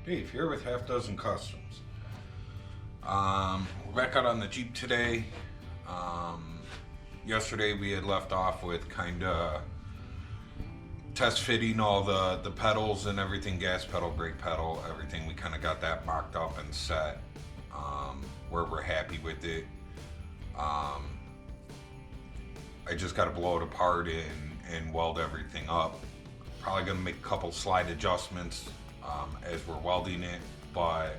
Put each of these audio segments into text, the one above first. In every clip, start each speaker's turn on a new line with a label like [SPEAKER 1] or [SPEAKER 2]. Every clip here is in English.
[SPEAKER 1] Dave here with Half Dozen Customs. We're back out on the Jeep today. Yesterday we had left off with kind of test fitting all the pedals and everything, gas pedal, brake pedal, everything. We kind of got that mocked up and set where we're happy with it. I just got to blow it apart and weld everything up. Probably going to make a couple slight adjustments as we're welding it, but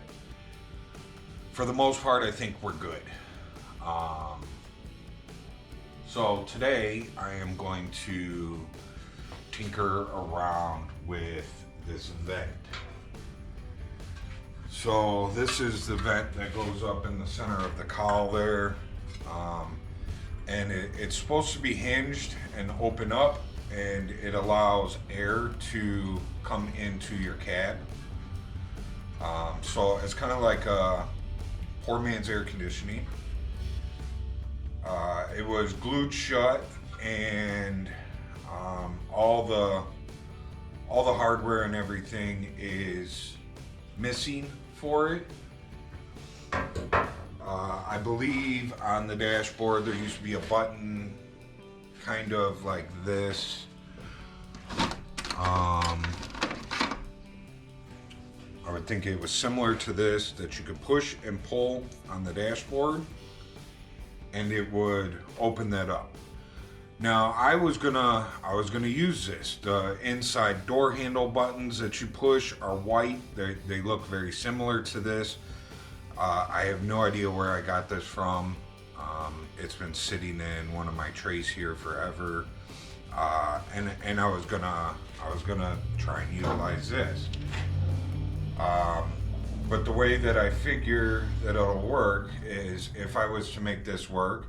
[SPEAKER 1] for the most part I think we're good. So today I am going to tinker around with this vent. So this is the vent that goes up in the center of the cowl there, and it's supposed to be hinged and open up, and it allows air to come into your cab. So it's kind of like a poor man's air conditioning. It was glued shut, and all the hardware and everything is missing for it. I believe on the dashboard there used to be a button kind of like this. I would think it was similar to this, that you could push and pull on the dashboard and it would open that up. Now I was gonna use this. The inside door handle buttons that you push are white. They look very similar to this. I have no idea where I got this from. It's been sitting in one of my trays here forever, and I was gonna try and utilize this. But the way that I figure that it'll work is, if I was to make this work,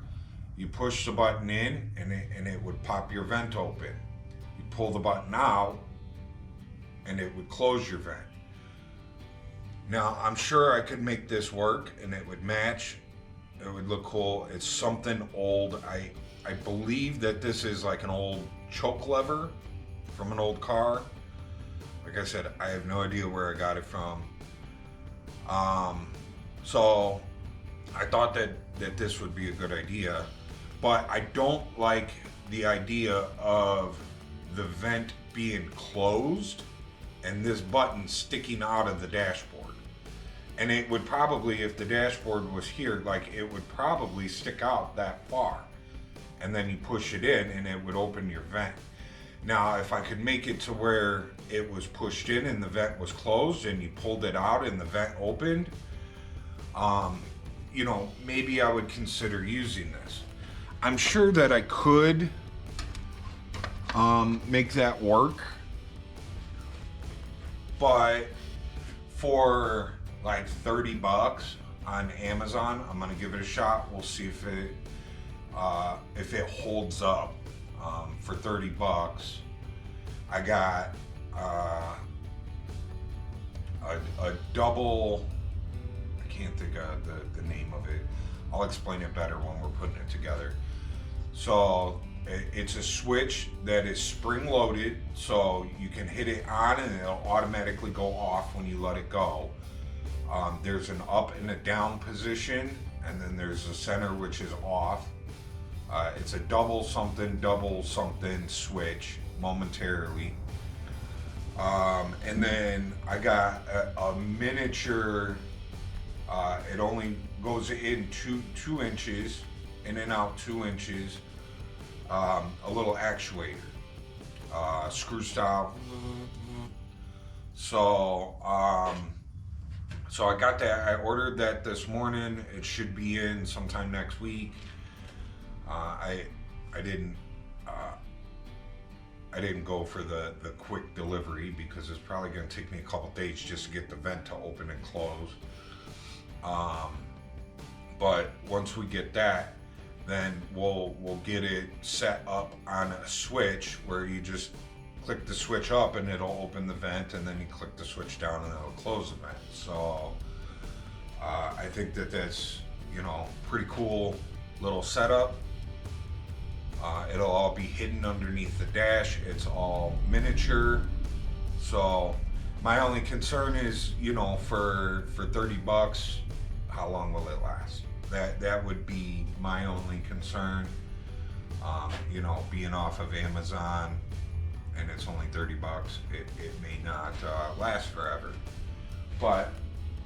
[SPEAKER 1] you push the button in and it would pop your vent open. You pull the button out and it would close your vent. Now I'm sure I could make this work and it would match. It would look cool. It's something old. I believe that this is like an old choke lever from an old car. Like I said, I have no idea where I got it from. So I thought that this would be a good idea, but I don't like the idea of the vent being closed and this button sticking out of the dashboard. And it would probably, if the dashboard was here, like, it would probably stick out that far. And then you push it in and it would open your vent. Now, if I could make it to where it was pushed in and the vent was closed and you pulled it out and the vent opened, you know, maybe I would consider using this. I'm sure that I could make that work, but for like 30 bucks on Amazon, I'm gonna give it a shot. We'll see if it holds up. For 30 bucks, I got a double, I can't think of the name of it. I'll explain it better when we're putting it together. So it's a switch that is spring loaded, so you can hit it on and it'll automatically go off when you let it go. There's an up and a down position, and then there's a center which is off. It's a double something switch momentarily. And then I got a miniature, it only goes in two inches, in and out 2 inches, a little actuator, screw style. So I got that. I ordered that this morning. It should be in sometime next week. I didn't go for the quick delivery because it's probably going to take me a couple days just to get the vent to open and close. But once we get that, then we'll get it set up on a switch where you just click the switch up and it'll open the vent, and then you click the switch down and it'll close the vent. So I think that's, you know, pretty cool little setup. It'll all be hidden underneath the dash. It's all miniature. So My only concern is, you know, for 30 bucks, how long will it last? That would be my only concern. You know, being off of Amazon and it's only 30 bucks, it may not last forever. But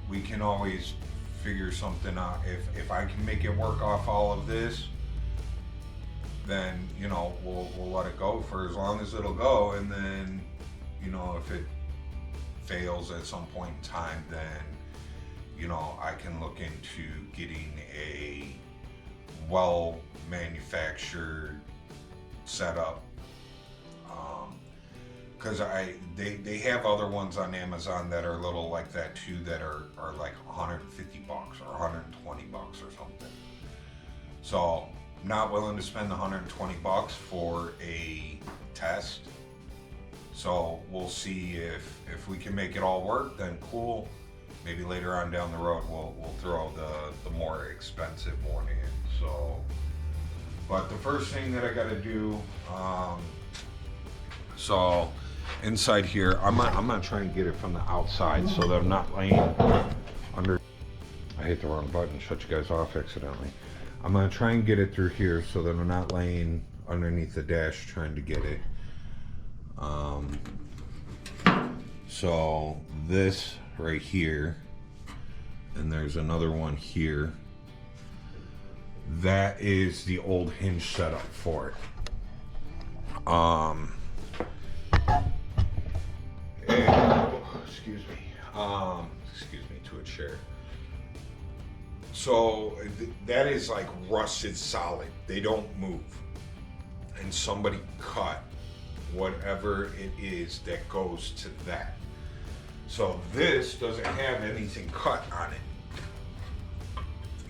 [SPEAKER 1] we can always figure something out. If I can make it work off all of this, then, you know, we'll let it go for as long as it'll go, and then, you know, if it fails at some point in time, then, you know, I can look into getting a well manufactured setup, because they have other ones on Amazon that are little like that too, that are like 150 bucks or 120 bucks or something. So I'm not willing to spend the 120 bucks for a test. So we'll see if we can make it all work, then cool. Maybe later on down the road we'll throw the more expensive one in. So, but the first thing that I got to do, so inside here, I'm not trying to get it from the outside so that I'm not laying under. I hit the wrong button, shut you guys off accidentally. I'm gonna try and get it through here so that I'm not laying underneath the dash trying to get it. So this right here, and there's another one here. That is the old hinge setup for it. Excuse me to a chair. So that is like rusted solid. They don't move. And somebody cut whatever it is that goes to that. So this doesn't have anything cut on it.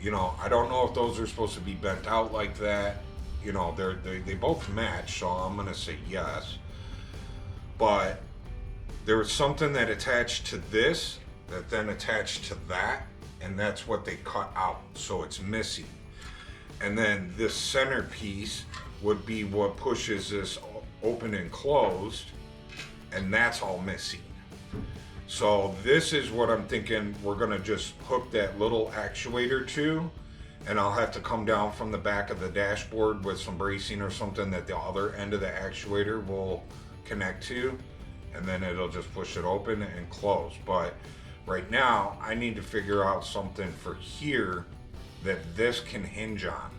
[SPEAKER 1] You know, I don't know if those are supposed to be bent out like that. You know, they both match, so I'm gonna say yes. But there was something that attached to this that then attached to that, and that's what they cut out, so it's missing. And then this center piece would be what pushes this open and closed, and that's all missing. So this is what I'm thinking we're gonna just hook that little actuator to, and I'll have to come down from the back of the dashboard with some bracing or something that the other end of the actuator will connect to, and then it'll just push it open and close. But right now I need to figure out something for here that this can hinge on.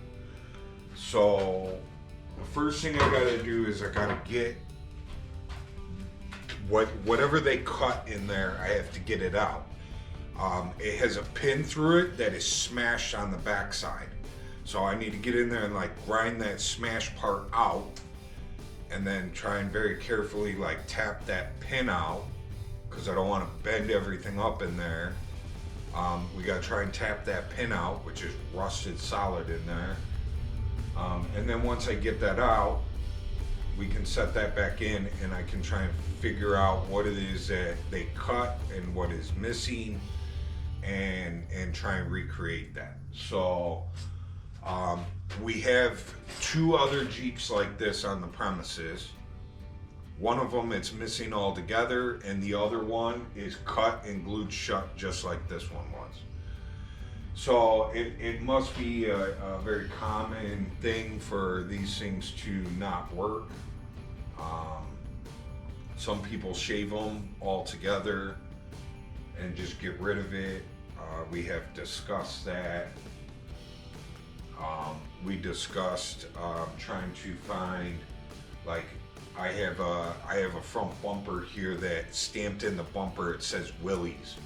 [SPEAKER 1] So the first thing I gotta do is I gotta get whatever they cut in there, I have to get it out. It has a pin through it that is smashed on the backside. So I need to get in there and like grind that smashed part out, and then try and very carefully like tap that pin out, because I don't want to bend everything up in there. We gotta try and tap that pin out, which is rusted solid in there. And then once I get that out, we can set that back in, and I can try and figure out what it is that they cut and what is missing, and try and recreate that. So we have two other Jeeps like this on the premises. One of them it's missing altogether, and the other one is cut and glued shut just like this one was. So it must be a very common thing for these things to not work. Some people shave them all together and just get rid of it. We have discussed that. We discussed trying to find, like, I have a front bumper here that stamped in the bumper it says Willys.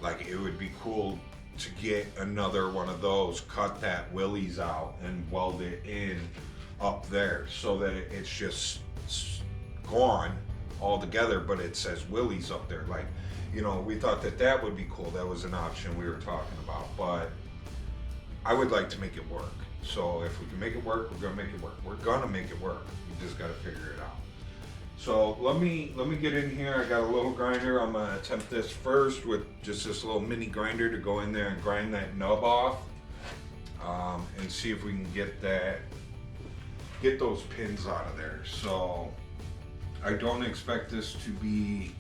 [SPEAKER 1] Like, it would be cool to get another one of those, cut that Willys out and weld it in up there so that it's just gone altogether, but it says Willys up there. Like, you know, we thought that would be cool. That was an option we were talking about, but I would like to make it work. So if we can make it work, we're gonna make it work. We're gonna make it work. We just gotta figure it out. So let me get in here. I got a little grinder. I'm gonna attempt this first with just this little mini grinder to go in there and grind that nub off, and see if we can get those pins out of there. So I don't expect this to be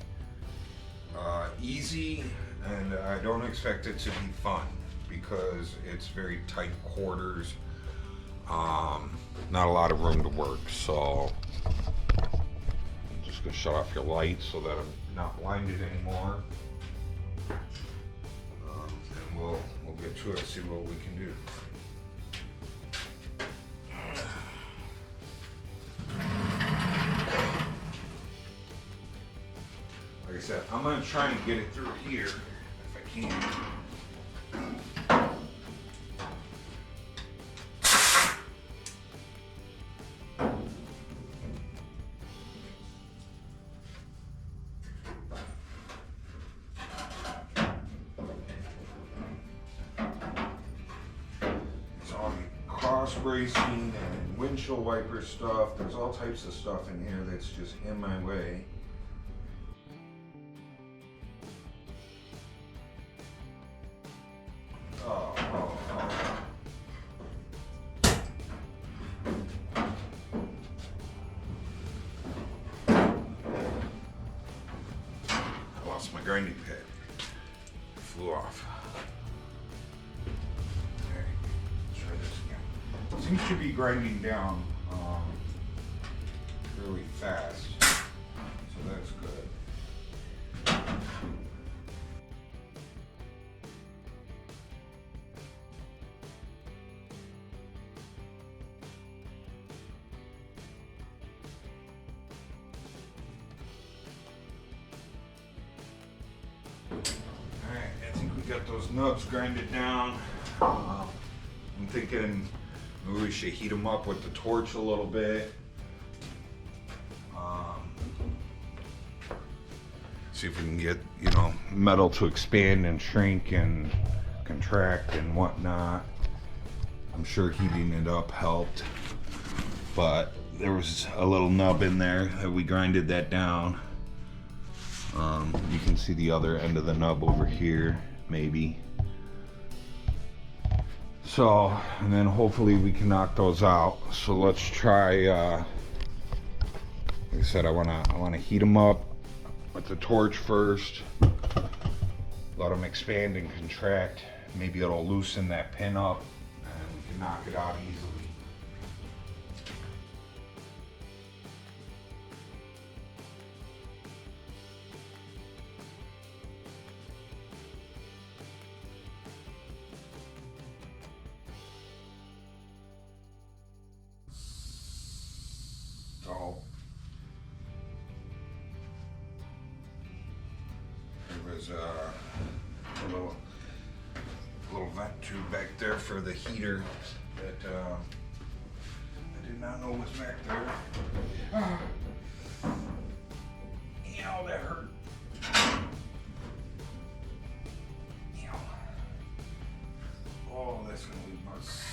[SPEAKER 1] easy, and I don't expect it to be fun because it's very tight quarters. Not a lot of room to work, so I'm just gonna shut off your lights so that I'm not blinded anymore. And we'll get to it, see what we can do. Like I said, I'm gonna try and get it through here if I can. It's all the cross bracing and windshield wiper stuff. There's all types of stuff in here that's just in my way. My grinding pad flew off. Okay, let's try this again. Seems to be grinding down really fast, so that's good. Got those nubs grinded down. I'm thinking maybe we should heat them up with the torch a little bit. See if we can get, metal to expand and shrink and contract and whatnot. I'm sure heating it up helped, but there was a little nub in there that we grinded that down. You can see the other end of the nub over here. Maybe. So, and then hopefully we can knock those out. So let's try, like I said, I wanna heat them up with the torch first. Let them expand and contract. Maybe it'll loosen that pin up and we can knock it out easily. There was a little vent tube back there for the heater that I did not know was back there. Ow, that hurt. Ow. Oh, that's gonna leave marks.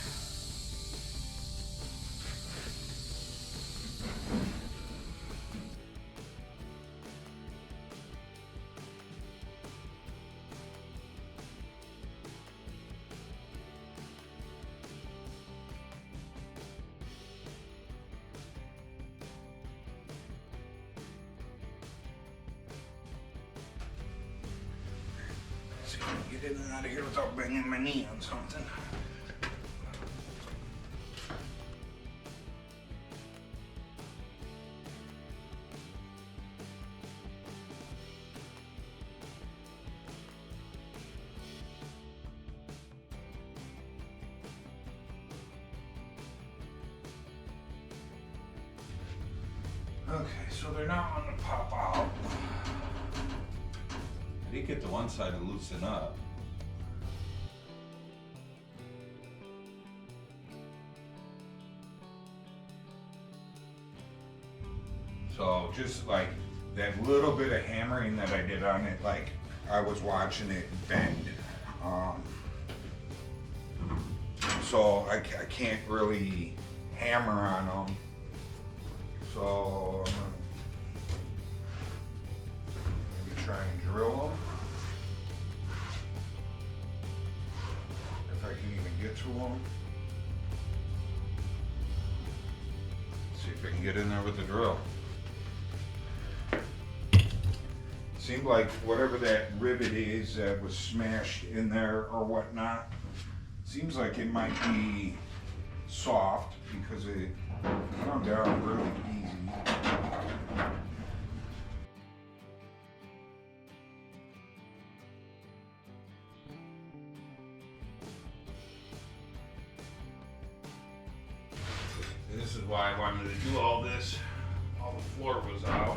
[SPEAKER 1] See if I can get in and out of here without banging my knee on something. Okay, so they're not wanting to pop out. I did get the one side to loosen up. So just like that little bit of hammering that I did on it, like I was watching it bend. So I can't really hammer on them. So I'm gonna maybe try and drill them. If I can even get to them. See if I can get in there with the drill. Seemed like whatever that rivet is that was smashed in there or whatnot, seems like it might be soft because it come down really easy. And this is why I wanted to do all this. All the floor was out.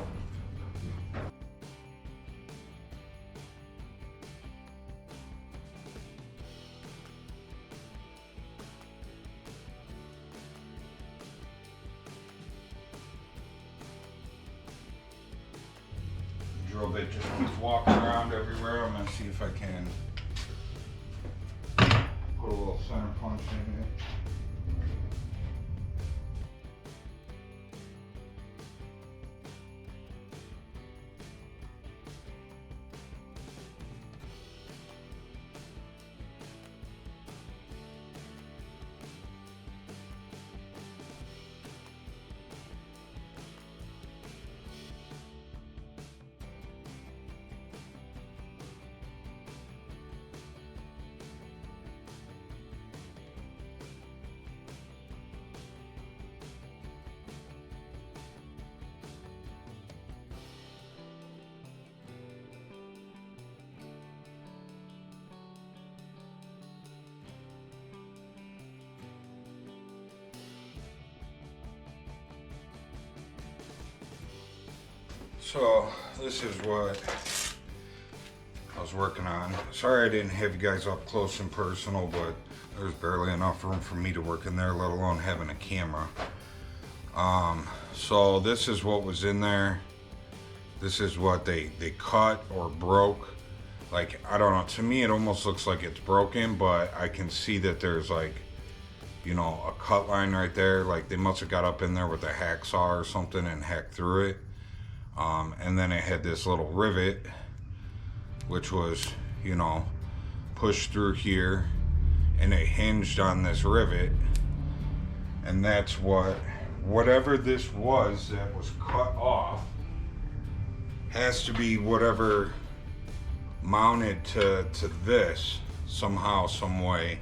[SPEAKER 1] Drill bit just keeps walking around everywhere. I'm gonna see if I can put a little center punch in it. So this is what I was working on. Sorry I didn't have you guys up close and personal, but there's barely enough room for me to work in there, let alone having a camera. So this is what was in there. This is what they cut or broke. Like, I don't know, to me it almost looks like it's broken, but I can see that there's like, you know, a cut line right there. Like they must have got up in there with a hacksaw or something and hacked through it. And then it had this little rivet, which was, you know, pushed through here, and it hinged on this rivet. And that's whatever this was that was cut off has to be whatever mounted to this somehow, some way.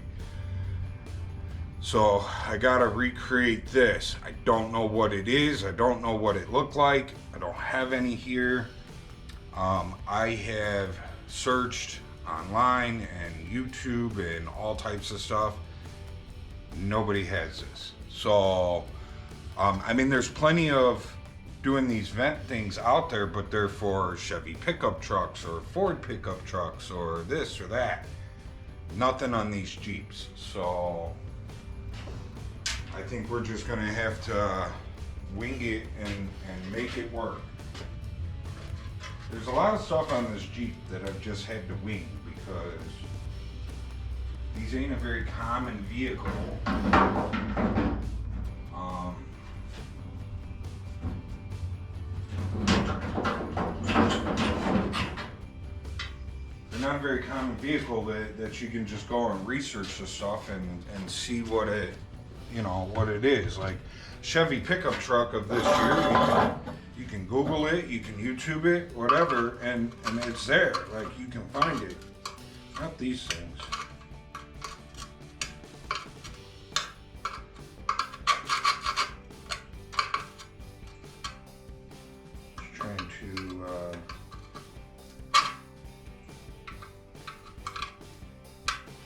[SPEAKER 1] So I gotta recreate this. I don't know what it is. I don't know what it looked like. I don't have any here. I have searched online and YouTube and all types of stuff. Nobody has this. So, I mean, there's plenty of doing these vent things out there, but they're for Chevy pickup trucks or Ford pickup trucks or this or that. Nothing on these Jeeps. So I think we're just gonna have to wing it and make it work. There's a lot of stuff on this Jeep that I've just had to wing because these ain't a very common vehicle. They're not a very common vehicle that you can just go and research the stuff and see what it, you know, what it is. Like Chevy pickup truck of this year, you can Google it, you can YouTube it, whatever, and it's there. Like you can find it. Not these things. Just trying to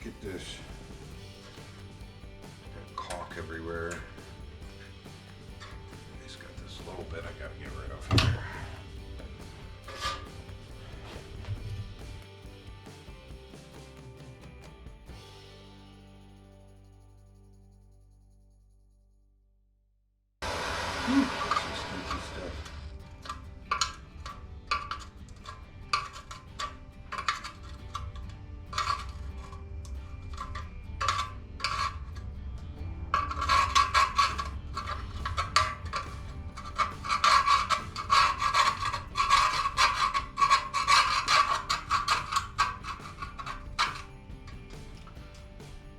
[SPEAKER 1] get this. Caulk everywhere. It's got this little bit I gotta get rid of here. Some stinky stuff.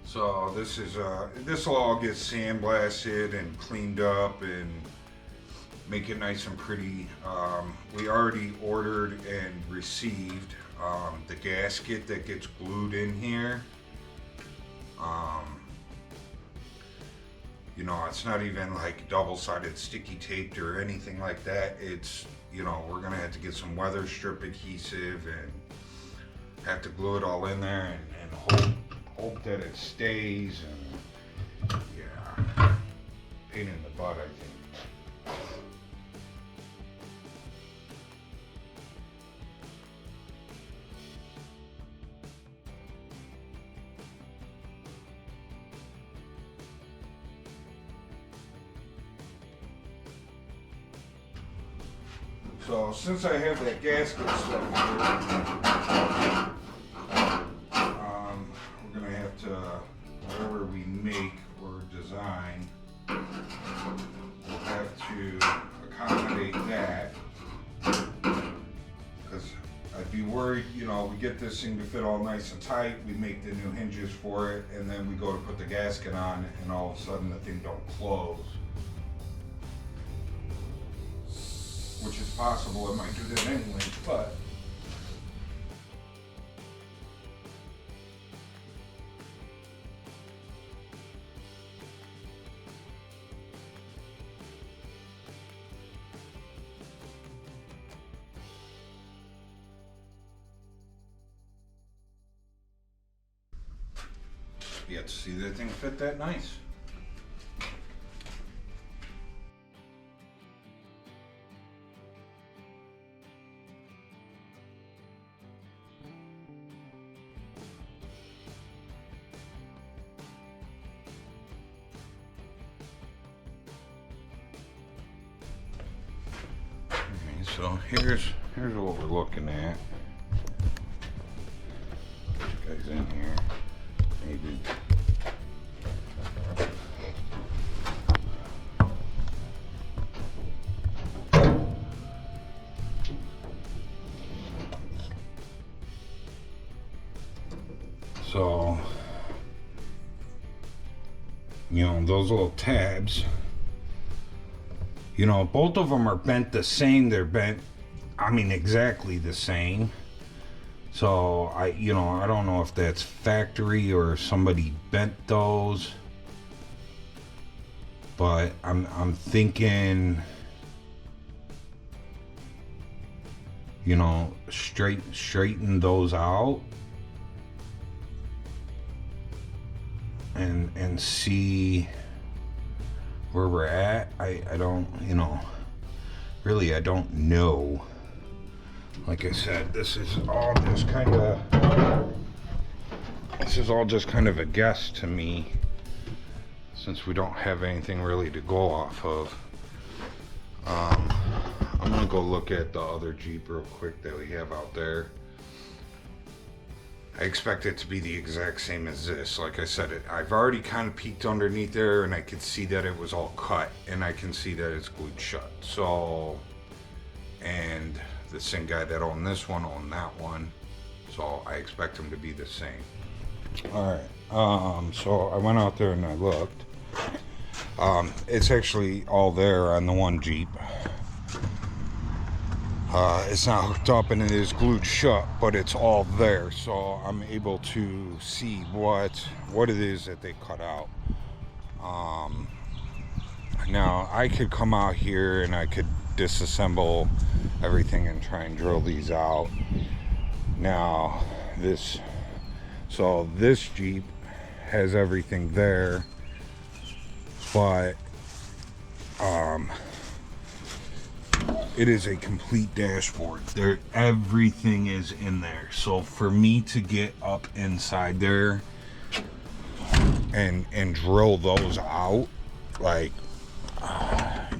[SPEAKER 1] So this will all get sandblasted and cleaned up and make it nice and pretty. We already ordered and received the gasket that gets glued in here. You know, it's not even like double-sided sticky taped or anything like that. It's, you know, we're gonna have to get some weather strip adhesive and have to glue it all in there and hope that it stays. And yeah, pain in the butt, I think. So since I have that gasket stuff here, we're gonna have to, whatever we make or design, we'll have to accommodate that. Because I'd be worried, you know, we get this thing to fit all nice and tight, we make the new hinges for it, and then we go to put the gasket on, and all of a sudden the thing don't close. Which is possible, it might do that anyway, but you have to see that thing fit that nice. So here's what we're looking at. This guy's in here, maybe. So, you know, those little tabs, you know, both of them are bent the same. They're bent, I mean, exactly the same. So I don't know if that's factory or somebody bent those, but I'm thinking, you know, straighten those out and see where we're at. I don't, you know, really I don't know. Like I said, this is all just kind of a guess to me, since we don't have anything really to go off of. I'm gonna go look at the other Jeep real quick that we have out there. I expect it to be the exact same as this. Like I said, I've already kind of peeked underneath there and I could see that it was all cut, and I can see that it's glued shut. So, and the same guy that owned this one owned that one, so I expect them to be the same. All right, so I went out there and I looked. It's actually all there on the one Jeep. It's not hooked up and it is glued shut, but it's all there, so I'm able to see what it is that they cut out. Now I could come out here and I could disassemble everything and try and drill these out. Now this Jeep has everything there, but it is a complete dashboard. There, everything is in there. So for me to get up inside there and drill those out, like,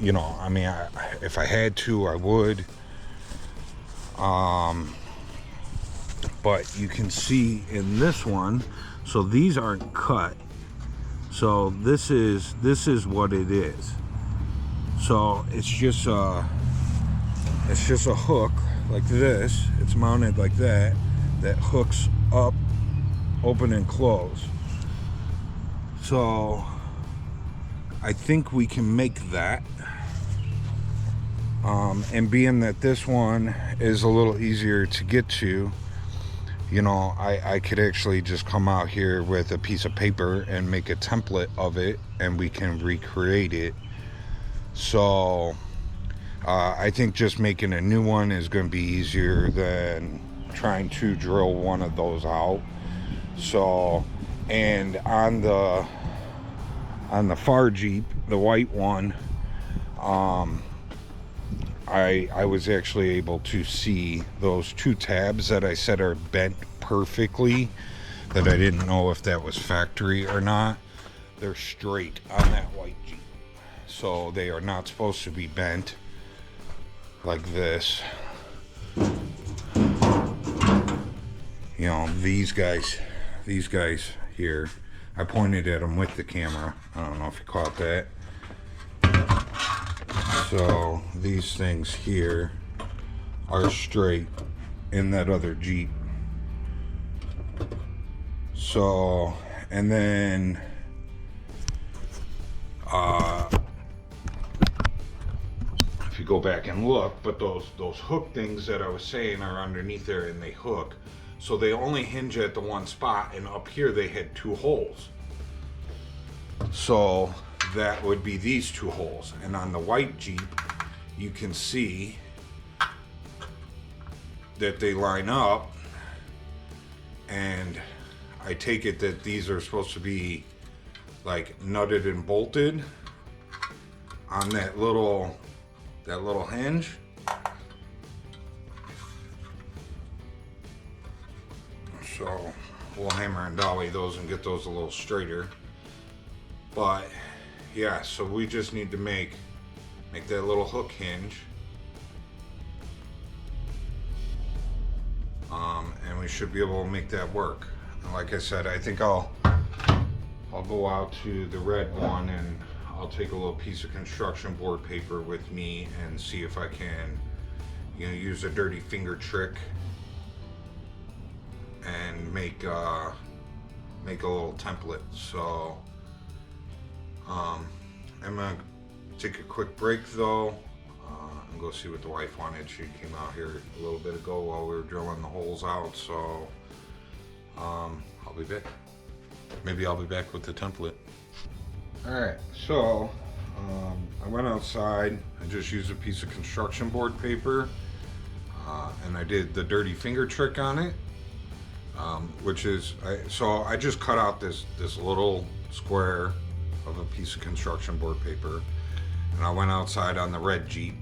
[SPEAKER 1] you know, I mean, if I had to, I would. But you can see in this one, so these aren't cut. So this is what it is. So it's just a hook like this. It's mounted like that hooks up, open and close. So I think we can make that. And being that this one is a little easier to get to, you know, I could actually just come out here with a piece of paper and make a template of it, and we can recreate it. So I think just making a new one is going to be easier than trying to drill one of those out. So, and on the far Jeep, the white one, I was actually able to see those two tabs that I said are bent perfectly, that I didn't know if that was factory or not. They're straight on that white Jeep, so they are not supposed to be bent like this. You know, these guys here, I pointed at them with the camera. I don't know if you caught that. So these things here are straight in that other Jeep. So, and then if you go back and look, but those hook things that I was saying are underneath there, and they hook, so they only hinge at the one spot, and up here they had two holes. So that would be these two holes. And on the white Jeep, you can see that they line up, and I take it that these are supposed to be like nutted and bolted on that little hinge. So we'll hammer and dolly those and get those a little straighter. But yeah, so we just need to make that little hook hinge, and we should be able to make that work. And like I said, I think I'll go out to the red one, and I'll take a little piece of construction board paper with me and see if I can, you know, use a dirty finger trick and make a little template. So I'm gonna take a quick break though, and go see what the wife wanted. She came out here a little bit ago while we were drilling the holes out, so I'll be back. Maybe I'll be back with the template. Alright, so I went outside. I just used a piece of construction board paper, and I did the dirty finger trick on it, which is, so I just cut out this little square of a piece of construction board paper, and I went outside on the red Jeep,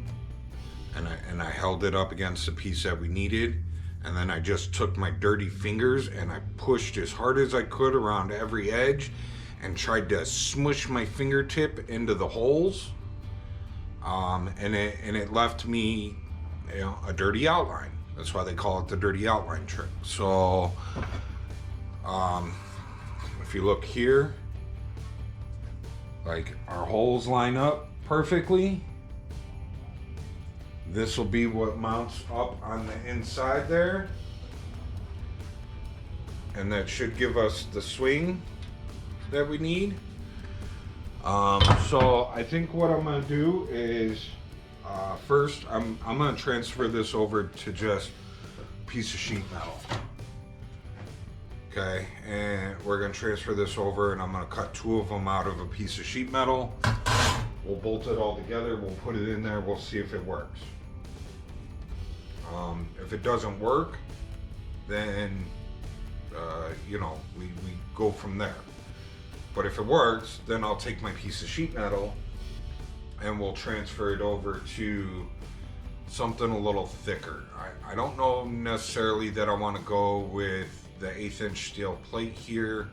[SPEAKER 1] and I held it up against the piece that we needed, and then I just took my dirty fingers and I pushed as hard as I could around every edge and tried to smush my fingertip into the holes, and it left me, you know, a dirty outline. That's why they call it the dirty outline trick. So if you look here, like, our holes line up perfectly. This will be what mounts up on the inside there, and that should give us the swing that we need. So I think what I'm gonna do is, first I'm gonna transfer this over to just a piece of sheet metal. Okay, and we're gonna transfer this over, and I'm gonna cut two of them out of a piece of sheet metal. We'll bolt it all together, we'll put it in there, we'll see if it works. If it doesn't work, then you know, we go from there. But if it works, then I'll take my piece of sheet metal and we'll transfer it over to something a little thicker. I don't know necessarily that I want to go with the 1/8 inch steel plate here.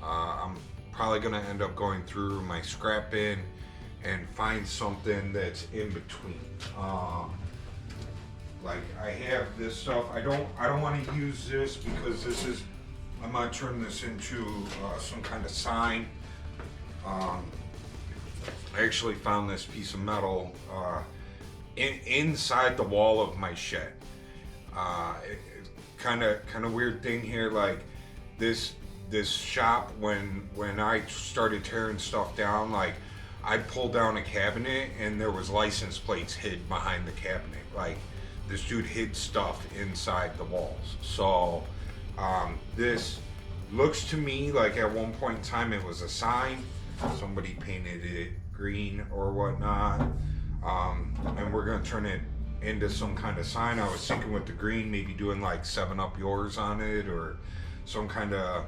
[SPEAKER 1] I'm probably going to end up going through my scrap bin and find something that's in between. Like, I have this stuff. I don't want to use this because this is, I might turn this into some kind of sign. I actually found this piece of metal inside the wall of my shed. Kind of weird thing here. Like, this shop, when I started tearing stuff down, like, I'd pull down a cabinet and there was license plates hid behind the cabinet. Like, this dude hid stuff inside the walls. So this looks to me like at one point in time it was a sign. Somebody painted it green or whatnot. And we're gonna turn it into some kind of sign. I was thinking with the green, maybe doing like 7-Up yours on it, or some kind of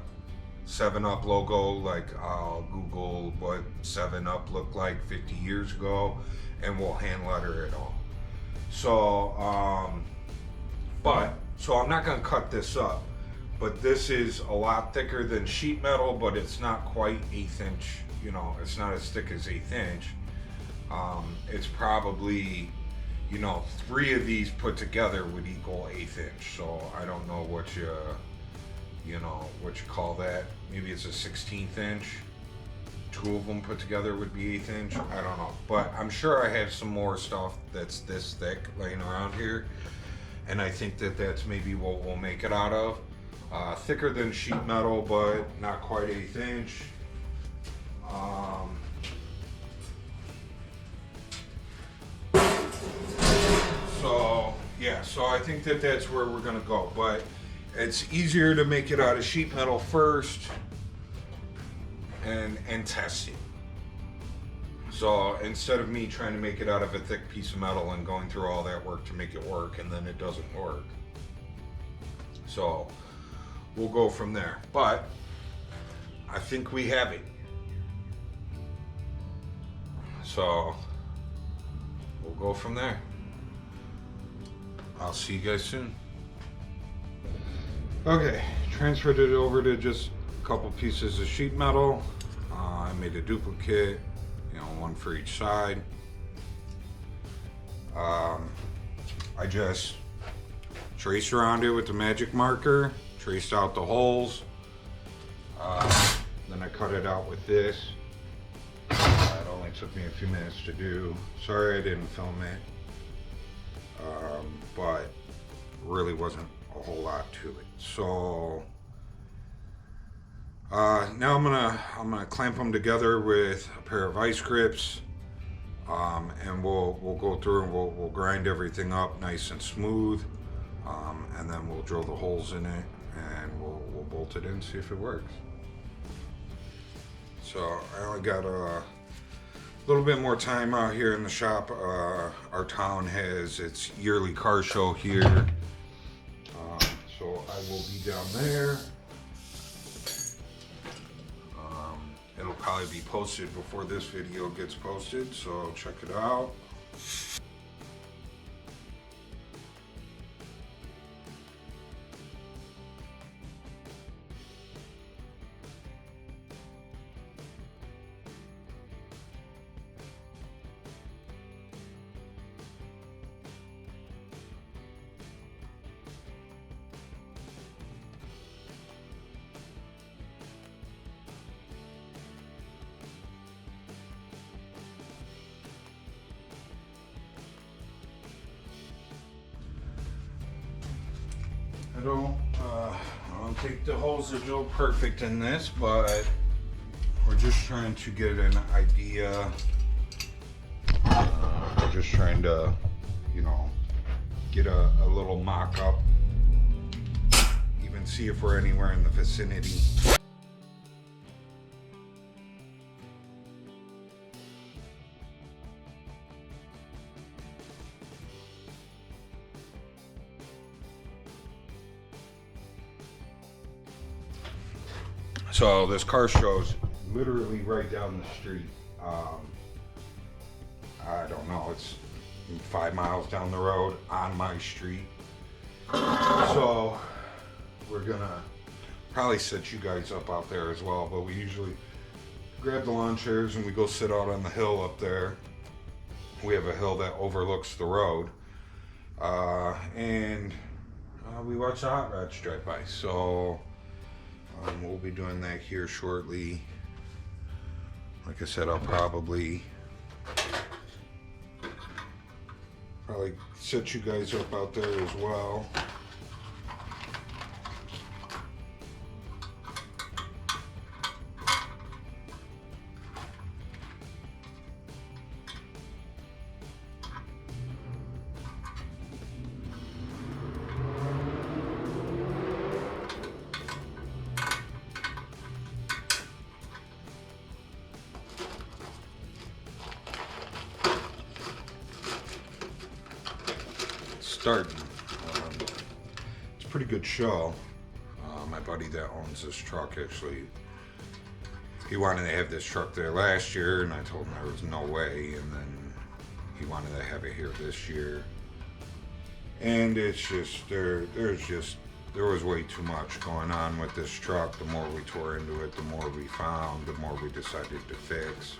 [SPEAKER 1] 7-Up logo, like I'll Google what 7-Up looked like 50 years ago, and we'll hand letter it all. So, so I'm not gonna cut this up, but this is a lot thicker than sheet metal, but it's not quite 1/8 inch, you know, it's not as thick as 1/8 inch. It's probably, you know, 3 of these put together would equal 1/8 inch. So I don't know what you know, what you call that. Maybe it's a 1/16 inch. 2 of them put together would be 1/8 inch. I don't know, but I'm sure I have some more stuff that's this thick laying around here, and I think that that's maybe what we'll make it out of. Thicker than sheet metal, but not quite 1/8 inch. So yeah, so I think that that's where we're gonna go, but it's easier to make it out of sheet metal first and test it. So instead of me trying to make it out of a thick piece of metal and going through all that work to make it work and then it doesn't work. So we'll go from there, but I think we have it. So we'll go from there. I'll see you guys soon. Okay, transferred it over to just a couple pieces of sheet metal. I made a duplicate, you know, one for each side. I just traced around it with the magic marker, traced out the holes. Then I cut it out with this. It only took me a few minutes to do. Sorry I didn't film it. But really wasn't a whole lot to it. So now I'm gonna clamp them together with a pair of vice grips, and we'll go through and we'll grind everything up nice and smooth, and then we'll drill the holes in it and we'll bolt it in, see if it works. So I only got a little bit more time out here in the shop. Our town has its yearly car show here, so I will be down there. It'll probably be posted before this video gets posted, so check it out. I don't think the holes are drill perfect in this, but we're just trying to get an idea. We're just trying to, you know, get a little mock-up, even see if we're anywhere in the vicinity. So this car show's literally right down the street. I don't know, it's 5 miles down the road on my street. So we're gonna probably set you guys up out there as well, but we usually grab the lawn chairs and we go sit out on the hill up there. We have a hill that overlooks the road, and we watch the hot rods drive by. So we'll be doing that here shortly. Like I said, I'll probably set you guys up out there as well. starting. It's a pretty good show. My buddy that owns this truck, actually, he wanted to have this truck there last year, and I told him there was no way, and then he wanted to have it here this year. And it's just, there was way too much going on with this truck. The more we tore into it, the more we found, the more we decided to fix.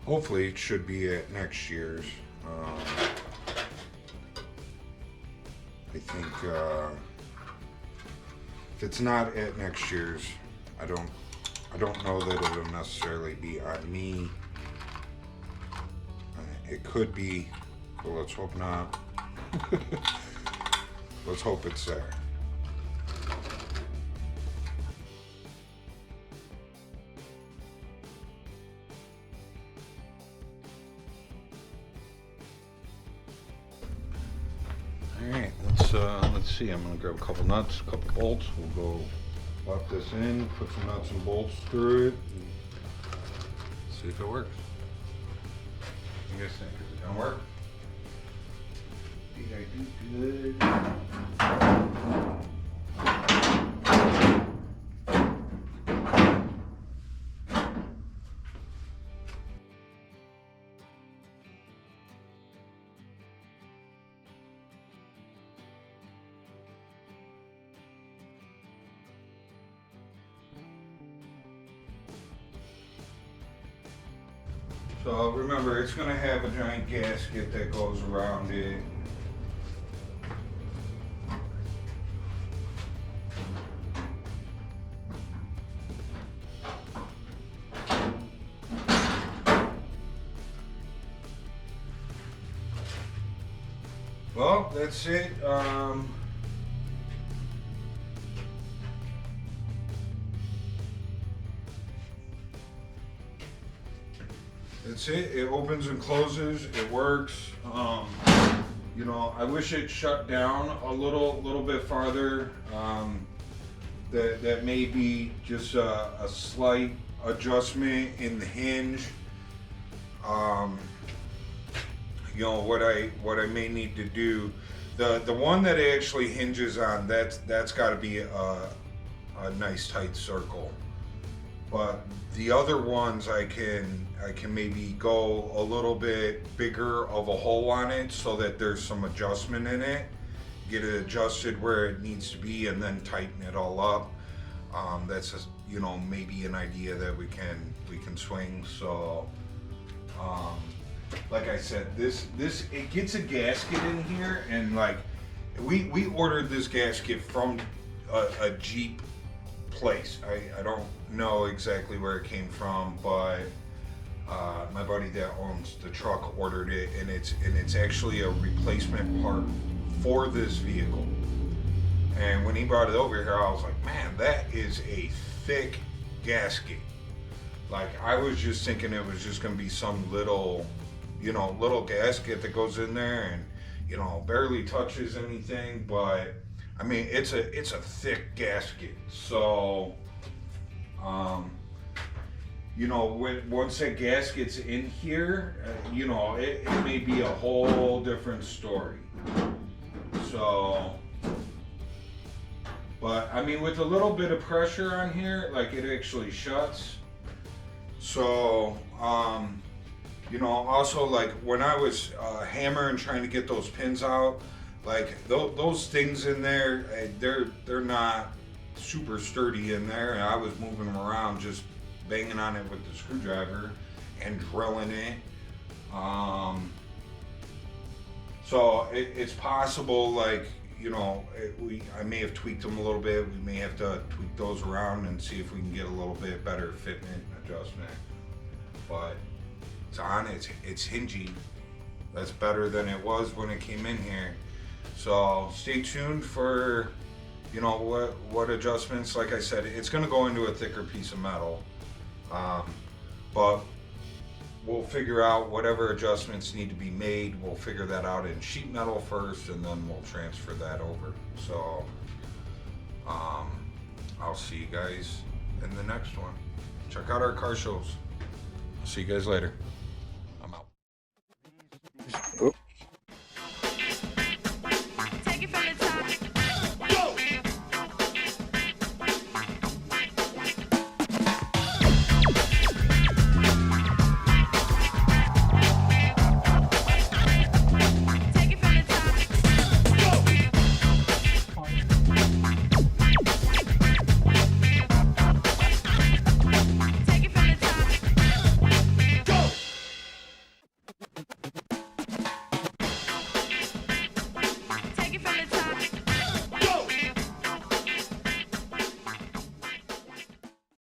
[SPEAKER 1] Hopefully it should be at next year's. I think if it's not at next year's, I don't know that it'll necessarily be on me. It could be, but let's hope not. Let's hope it's there. Alright, let's see. I'm gonna grab a couple nuts, a couple bolts. We'll go lock this in, put some nuts and bolts through it, and see if it works. You guys think, is it gonna work? Did I do good? So remember, it's going to have a giant gasket that goes around it. Well, that's it. That's it. It opens and closes. It works. You know, I wish it shut down a little bit farther. That may be just a slight adjustment in the hinge. You know what I may need to do. The one that it actually hinges on, that's got to be a nice tight circle. But the other ones I can maybe go a little bit bigger of a hole on it so that there's some adjustment in it. Get it adjusted where it needs to be and then tighten it all up. That's just, you know, maybe an idea that we can swing. So like I said, this it gets a gasket in here, and like we ordered this gasket from a Jeep place. I don't know exactly where it came from, but my buddy that owns the truck ordered it, and it's actually a replacement part for this vehicle. And when he brought it over here, I was like, man, that is a thick gasket. Like, I was just thinking it was just gonna be some little, you know, little gasket that goes in there and, you know, barely touches anything, but I mean, it's a thick gasket. So, you know, once that gasket's in here, you know, it may be a whole different story. So, but I mean, with a little bit of pressure on here, like, it actually shuts. So, you know, also, like, when I was hammering trying to get those pins out, like those things in there, they're not super sturdy in there, and I was moving them around, just banging on it with the screwdriver and drilling it. So it's possible, like, you know, I may have tweaked them a little bit. We may have to tweak those around and see if we can get a little bit better fitment and adjustment. But it's on, it's hinging. That's better than it was when it came in here. So stay tuned for, you know, what adjustments. Like I said, it's going to go into a thicker piece of metal, but we'll figure out whatever adjustments need to be made. We'll figure that out in sheet metal first, and then we'll transfer that over. So I'll see you guys in the next one. Check out our car shows. See you guys later.